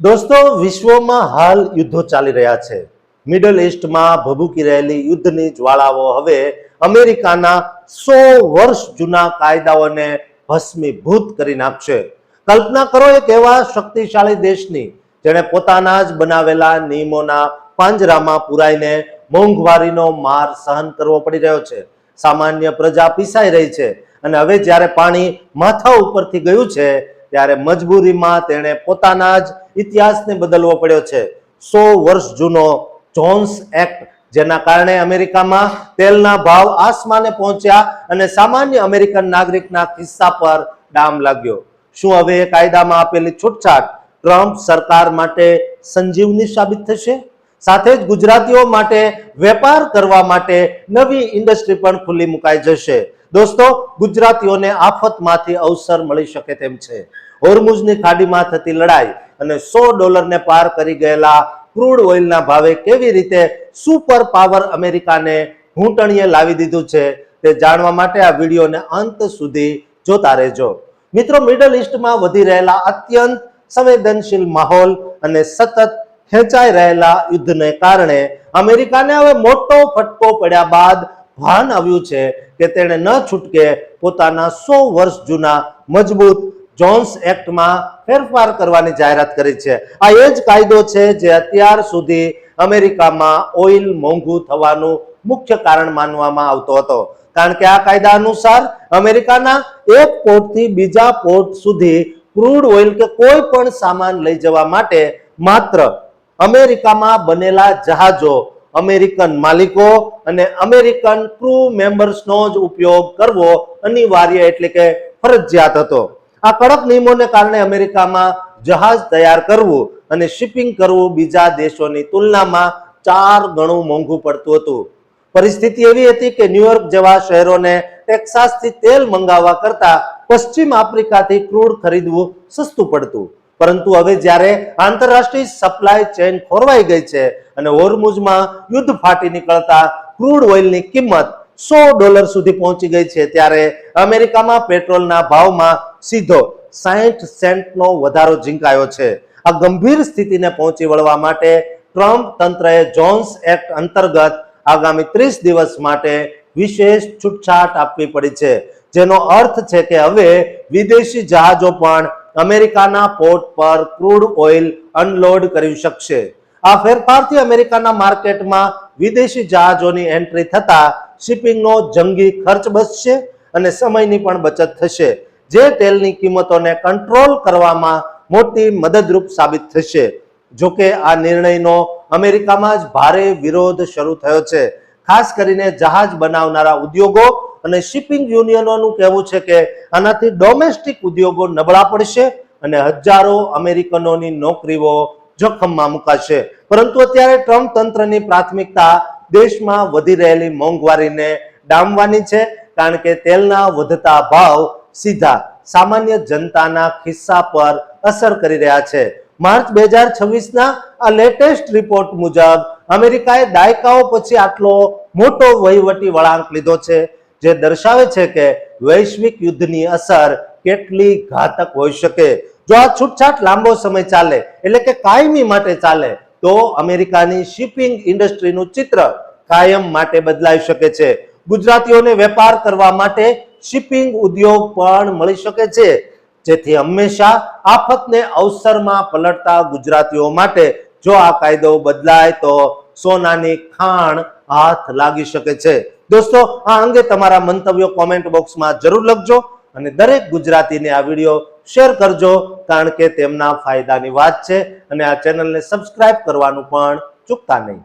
દોસ્તો, વિશ્વમાં હાલ યુદ્ધો ચાલી રહ્યા છે. મિડલ ઈસ્ટમાં ભભૂકી રહેલી યુદ્ધની જ્વાળાઓ હવે અમેરિકાના 100 વર્ષ જૂના કાયદાઓને ભસ્મીભૂત કરી નાખશે. કલ્પના કરો, એક એવા શક્તિશાળી દેશની જેણે પોતાના જ બનાવેલા નિયમોના પાંજરામાં પુરાઈને મોંઘવારીનો માર સહન કરવો પડી રહ્યો છે. સામાન્ય પ્રજા પીસાઈ રહી છે અને હવે જ્યારે પાણી માથા ઉપરથી ગયું છે ત્યારે મજબૂરીમાં તેણે પોતાના જ ઇતિહાસને બદલવો પડ્યો છે. 100 વર્ષ જૂનો જોન્સ એક્ટ, જેના કારણે અમેરિકામાં તેલના ભાવ આસમાને પહોંચ્યા અને સામાન્ય અમેરિકન નાગરિકના ખિસ્સા પર ડામ લાગ્યો. શું હવે એ કાયદામાં આપેલી છૂટછાટ ટ્રમ્પ સરકાર માટે સંજીવની સાબિત થશે? સાથે જ ગુજરાતીઓ માટે વેપાર કરવા માટે નવી ઇન્ડસ્ટ્રી પણ ખુલ્લી મુકાઈ જશે. દોસ્તો, ગુજરાતીઓને આફતમાંથી અવસર મળી શકે તેમ છે. હોર્મુઝની ખાડીમાં થતી લડાઈ અને $100 પાર કરી ગયેલા ક્રૂડ ઓઇલના ભાવે કેવી રીતે સુપર પાવર અમેરિકાને ઘૂંટણીએ લાવી દીધું છે તે જાણવા માટે આ વિડીયોને અંત સુધી જોતા રહેજો. મિત્રો, મિડલ ઈસ્ટમાં વધી રહેલા અત્યંત સંવેદનશીલ માહોલ અને સતત ખેંચાઈ રહેલા યુદ્ધને કારણે અમેરિકાને હવે મોટો ફટકો પડ્યા બાદ ભાન આવ્યું છે કે તેણે ન છૂટકે પોતાના 100 વર્ષ જૂના મજબૂત જોન્સ એક્ટમાં ફેરફાર કરવાની જાહેરાત કરી છે. આ એ જ કાયદો છે જે અત્યાર સુધી અમેરિકામાં ઓઇલ મોંઘું થવાનું મુખ્ય કારણ માનવામાં આવતો હતો. કારણ કે આ કાયદા અનુસાર અમેરિકાના એક પોર્ટથી બીજા પોર્ટ સુધી ક્રૂડ ઓઇલ કે કોઈ પણ સામાન લઈ જવા માટે માત્ર અમેરિકામાં બનેલા જહાજો, અમેરિકન માલિકો અને અમેરિકન ક્રૂ મેમ્બર્સનો જ ઉપયોગ કરવો અનિવાર્ય એટલે કે ફરજિયાત હતો. આ કડક નિયમોને કારણે અમેરિકામાં જહાજ તૈયાર કરવું અને શિપિંગ કરવું બીજા દેશોની તુલનામાં 4 ગણું મોંઘું પડતું હતું. પરિસ્થિતિ એવી હતી કે ન્યુયોર્ક જેવા શહેરોને ટેક્સાસથી તેલ મંગાવવા કરતા પશ્ચિમ આફ્રિકાથી ક્રૂડ ખરીદવું સસ્તું પડતું. પરંતુ હવે જ્યારે આંતરરાષ્ટ્રીય સપ્લાય ચેઇન ખોરવાઈ ગઈ છે અને હોર્મુઝમાં યુદ્ધ ફાટી નીકળતા ક્રૂડ ઓઇલની કિંમત $100 સુધી પહોંચી ગઈ છે, ત્યારે અમેરિકામાં પેટ્રોલના ભાવમાં સીધો 60 સેન્ટનો વધારો ઝીંકાયો છે. આ ગંભીર સ્થિતિને પહોંચી વળવા માટે ટ્રમ્પ તંત્રએ જોન્સ એક્ટ અંતર્ગત આગામી 30 દિવસ માટે વિશેષ છૂટછાટ આપવી પડી છે, જેનો અર્થ છે કે હવે વિદેશી જહાજો પણ અમેરિકાના પોર્ટ પર ક્રૂડ ઓઇલ અનલોડ કરી શકશે. આ ફેરફારથી અમેરિકાના માર્કેટમાં વિદેશી જહાજોની એન્ટ્રી થતા શિપિંગનો જંગી ખર્ચ બચશે અને સમયની પણ બચત થશે, જે તેલની કિંમતોને કંટ્રોલ કરવામાં મોટી મદદરૂપ સાબિત થશે. જોકે આ નિર્ણયનો અમેરિકામાં જ ભારે વિરોધ શરૂ થયો છે. ખાસ કરીને જહાજ બનાવનારા ઉદ્યોગો અને શિપિંગ યુનિયનોનું કહેવું છે કે આનાથી ડોમેસ્ટિક ઉદ્યોગો નબળા પડશે અને હજારો અમેરિકનોની નોકરીઓ જોખમમાં મુકાશે. પરંતુ અત્યારે ટ્રમ્પ તંત્રની પ્રાથમિકતા દેશમાં વધી રહેલી મોંઘવારીને ડામવાની છે, કારણ કે તેલના વધતા ભાવ સીધા સામાન્ય જનતાના ખિસ્સા પર અસર કરી રહ્યા છે. માર્ચ 2026ના આ લેટેસ્ટ રિપોર્ટ મુજબ અમેરિકાએ દાયકાઓ પછી આટલો મોટો વહીવટી વળાંક લીધો છે, જે દર્શાવે છે કે વૈશ્વિક યુદ્ધની અસર કેટલી ઘાતક હોઈ શકે. જો આ છૂટછાટ લાંબો સમય ચાલે, એટલે કે કાયમી માટે ચાલે, તો અમેરિકાની શિપિંગ ઇન્ડસ્ટ્રીનું ચિત્ર કાયમ માટે બદલાઈ શકે છે. ગુજરાતીઓને વેપાર કરવા માટે શિપિંગ ઉદ્યોગ પણ મળી શકે છે, જેથી હંમેશા આફતને અવસરમાં પલટતા ગુજરાતીઓ માટે જો આ કાયદો બદલાય તો સોનાની ખાણ હાથ લાગી શકે છે. દોસ્તો, આ અંગે તમારા મંતવ્યો કોમેન્ટ બોક્સમાં જરૂર લખજો અને દરેક ગુજરાતીને આ વિડીયો શેર કરજો, કારણ કે તેમના ફાયદાની વાત છે અને આ ચેનલને સબસ્ક્રાઇબ કરવાનું પણ ચૂકતા નહીં.